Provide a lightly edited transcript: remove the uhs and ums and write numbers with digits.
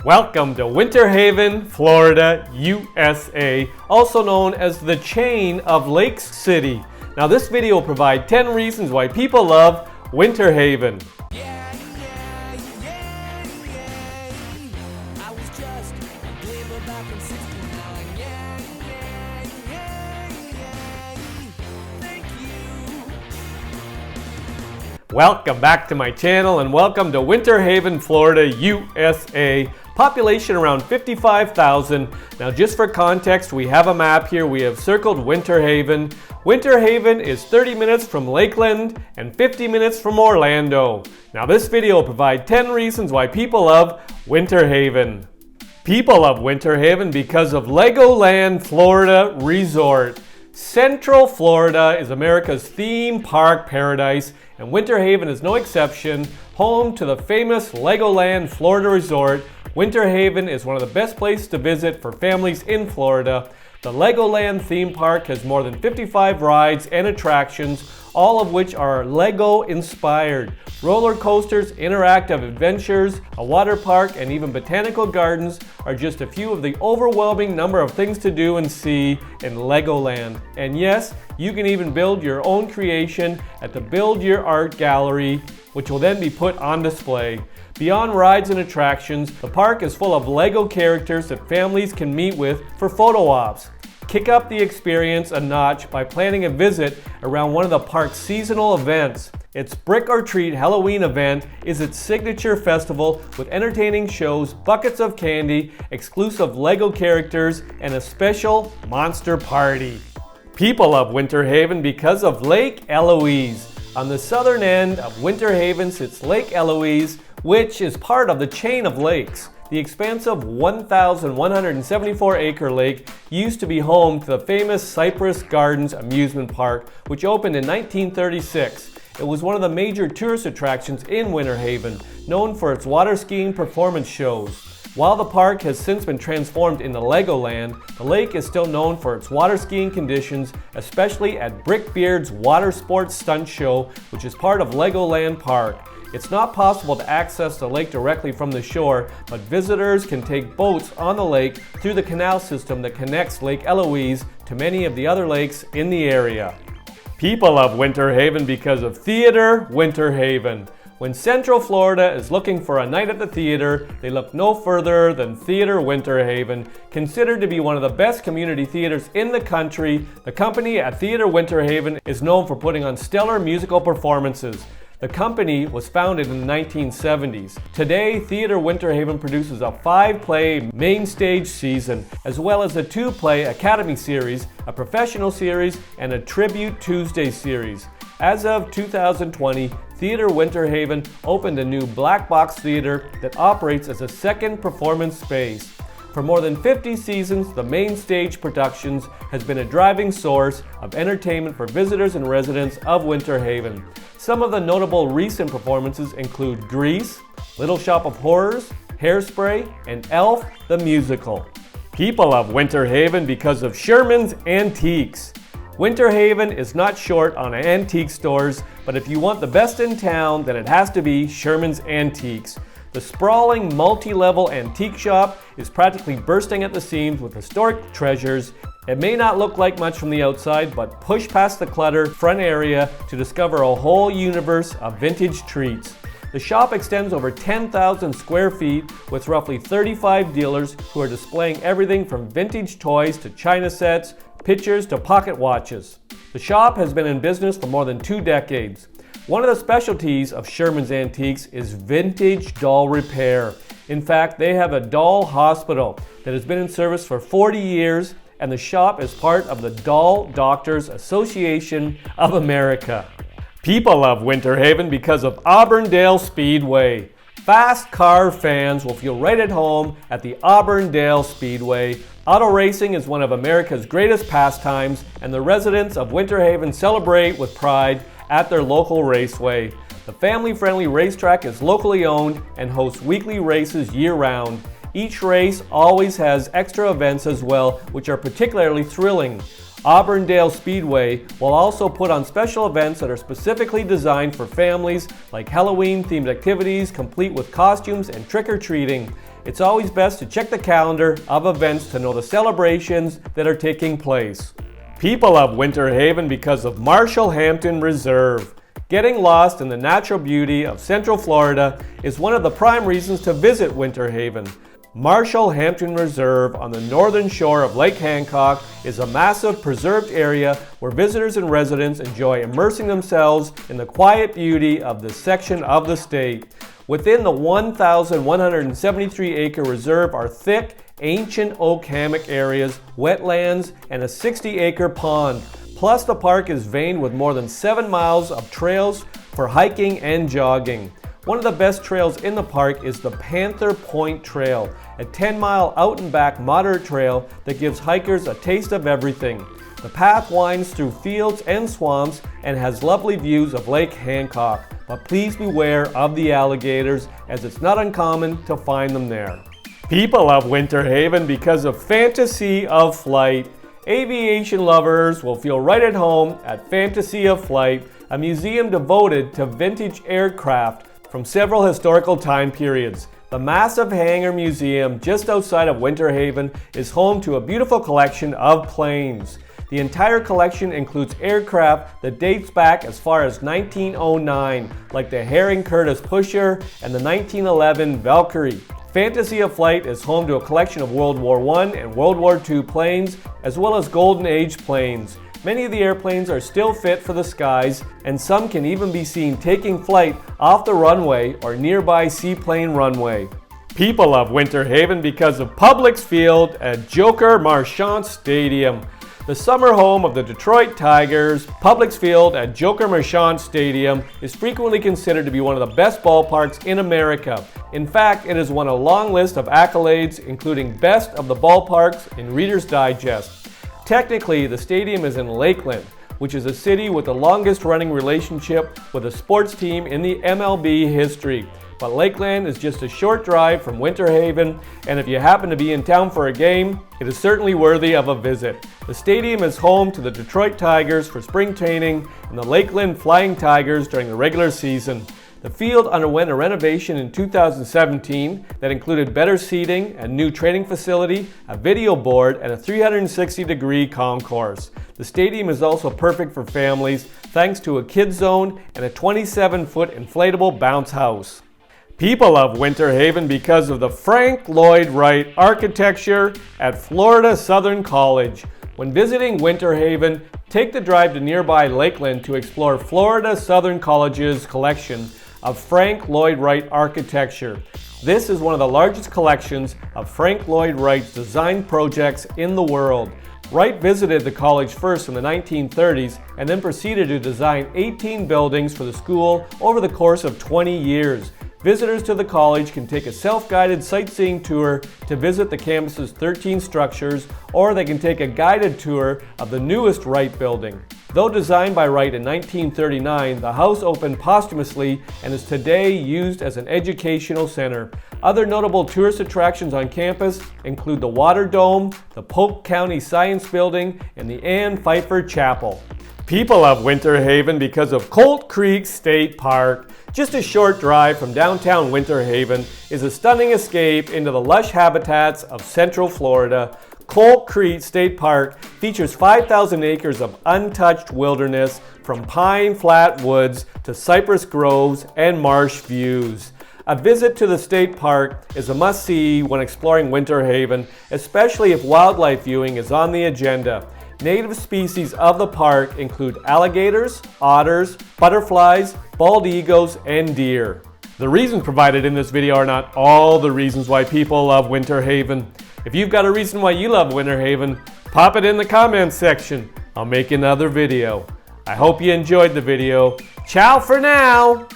Welcome to Winter Haven, Florida, USA, also known as the chain of Lake City. Now this video will provide 10 reasons why people love Winter Haven. Welcome back to my channel and welcome to Winter Haven, Florida, USA. Population around 55,000. Now just for context, we have a map here. We have circled Winter Haven. Winter Haven is 30 minutes from Lakeland and 50 minutes from Orlando. Now this video will provide 10 reasons why people love Winter Haven. People love Winter Haven because of Legoland Florida Resort. Central Florida is America's theme park paradise, and Winter Haven is no exception. Home to the famous Legoland Florida Resort, Winter Haven is one of the best places to visit for families in Florida. The Legoland theme park has more than 55 rides and attractions, all of which are Lego inspired. Roller coasters, interactive adventures, a water park, and even botanical gardens are just a few of the overwhelming number of things to do and see in Legoland. And yes, you can even build your own creation at the Build Your Art Gallery, which will then be put on display. Beyond rides and attractions, the park is full of Lego characters that families can meet with for photo ops. Kick up the experience a notch by planning a visit around one of the park's seasonal events. Its Brick or Treat Halloween event is its signature festival with entertaining shows, buckets of candy, exclusive Lego characters, and a special monster party. People love Winter Haven because of Lake Eloise. On the southern end of Winter Haven sits Lake Eloise, which is part of the chain of lakes. The expansive 1,174-acre lake used to be home to the famous Cypress Gardens amusement park, which opened in 1936. It was one of the major tourist attractions in Winter Haven, known for its water skiing performance shows. While the park has since been transformed into Legoland, the lake is still known for its water skiing conditions, especially at Brickbeard's Water Sports Stunt Show, which is part of Legoland Park. It's not possible to access the lake directly from the shore, but visitors can take boats on the lake through the canal system that connects Lake Eloise to many of the other lakes in the area. People love Winter Haven because of Theater Winter Haven. When Central Florida is looking for a night at the theater, they look no further than Theater Winter Haven. Considered to be one of the best community theaters in the country, the company at Theater Winter Haven is known for putting on stellar musical performances. The company was founded in the 1970s. Today, Theater Winter Haven produces a 5-play main stage season, as well as a 2-play Academy series, a professional series, and a Tribute Tuesday series. As of 2020, Theater Winter Haven opened a new black box theater that operates as a second performance space. For more than 50 seasons, the Main Stage Productions has been a driving source of entertainment for visitors and residents of Winter Haven. Some of the notable recent performances include Grease, Little Shop of Horrors, Hairspray, and Elf the Musical. People love Winter Haven because of Sherman's Antiques. Winter Haven is not short on antique stores, but if you want the best in town, then it has to be Sherman's Antiques. The sprawling multi-level antique shop is practically bursting at the seams with historic treasures. It may not look like much from the outside, but push past the cluttered front area to discover a whole universe of vintage treats. The shop extends over 10,000 square feet with roughly 35 dealers who are displaying everything from vintage toys to china sets, pictures to pocket watches. The shop has been in business for more than 2 decades. One of the specialties of Sherman's Antiques is vintage doll repair. In fact, they have a doll hospital that has been in service for 40 years, and the shop is part of the Doll Doctors Association of America. People love Winter Haven because of Auburndale Speedway. Fast car fans will feel right at home at the Auburndale Speedway. Auto racing is one of America's greatest pastimes, and the residents of Winter Haven celebrate with pride at their local raceway. The family-friendly racetrack is locally owned and hosts weekly races year-round. Each race always has extra events as well, which are particularly thrilling. Auburndale Speedway will also put on special events that are specifically designed for families, like Halloween-themed activities complete with costumes and trick-or-treating. it's always best to check the calendar of events to know the celebrations that are taking place. People love Winter Haven because of Hampton Reserve. Getting lost in the natural beauty of Central Florida is one of the prime reasons to visit Winter Haven. Hampton Reserve on the northern shore of Lake Hancock is a massive preserved area where visitors and residents enjoy immersing themselves in the quiet beauty of this section of the state. Within the 1,173-acre reserve are thick, ancient oak hammock areas, wetlands, and a 60-acre pond. Plus, the park is veined with more than 7 miles of trails for hiking and jogging. One of the best trails in the park is the Panther Point Trail, a 10-mile out-and-back moderate trail that gives hikers a taste of everything. The path winds through fields and swamps and has lovely views of Lake Hancock, but please beware of the alligators, as it's not uncommon to find them there. People love Winter Haven because of Fantasy of Flight. Aviation lovers will feel right at home at Fantasy of Flight, a museum devoted to vintage aircraft from several historical time periods. The massive hangar museum just outside of Winter Haven is home to a beautiful collection of planes. The entire collection includes aircraft that dates back as far as 1909, like the Herring Curtis Pusher and the 1911 Valkyrie. Fantasy of Flight is home to a collection of World War I and World War II planes, as well as Golden Age planes. Many of the airplanes are still fit for the skies, and some can even be seen taking flight off the runway or nearby seaplane runway. People love Winter Haven because of Publix Field at Joker Marchant Stadium. The summer home of the Detroit Tigers, Publix Field at Joker Marchant Stadium is frequently considered to be one of the best ballparks in America. In fact, it has won a long list of accolades, including Best of the Ballparks in Reader's Digest. Technically, the stadium is in Lakeland, which is a city with the longest running relationship with a sports team in the MLB history. But Lakeland is just a short drive from Winter Haven, and if you happen to be in town for a game, it is certainly worthy of a visit. The stadium is home to the Detroit Tigers for spring training and the Lakeland Flying Tigers during the regular season. The field underwent a renovation in 2017 that included better seating, a new training facility, a video board, and a 360-degree concourse. The stadium is also perfect for families thanks to a kids zone and a 27-foot inflatable bounce house. People love Winter Haven because of the Frank Lloyd Wright architecture at Florida Southern College. When visiting Winter Haven, take the drive to nearby Lakeland to explore Florida Southern College's collection of Frank Lloyd Wright architecture. This is one of the largest collections of Frank Lloyd Wright's design projects in the world. Wright visited the college first in the 1930s and then proceeded to design 18 buildings for the school over the course of 20 years. Visitors to the college can take a self-guided sightseeing tour to visit the campus's 13 structures, or they can take a guided tour of the newest Wright building. Though designed by Wright in 1939, the house opened posthumously and is today used as an educational center. Other notable tourist attractions on campus include the Water Dome, the Polk County Science Building, and the Ann Pfeiffer Chapel. People love Winter Haven because of Colt Creek State Park. Just a short drive from downtown Winter Haven is a stunning escape into the lush habitats of Central Florida. Colt Creek State Park features 5,000 acres of untouched wilderness, from pine flat woods to cypress groves and marsh views. A visit to the state park is a must-see when exploring Winter Haven, especially if wildlife viewing is on the agenda. Native species of the park include alligators, otters, butterflies, bald eagles, and deer. The reasons provided in this video are not all the reasons why people love Winter Haven. If you've got a reason why you love Winter Haven, pop it in the comments section. I'll make another video. I hope you enjoyed the video. Ciao for now!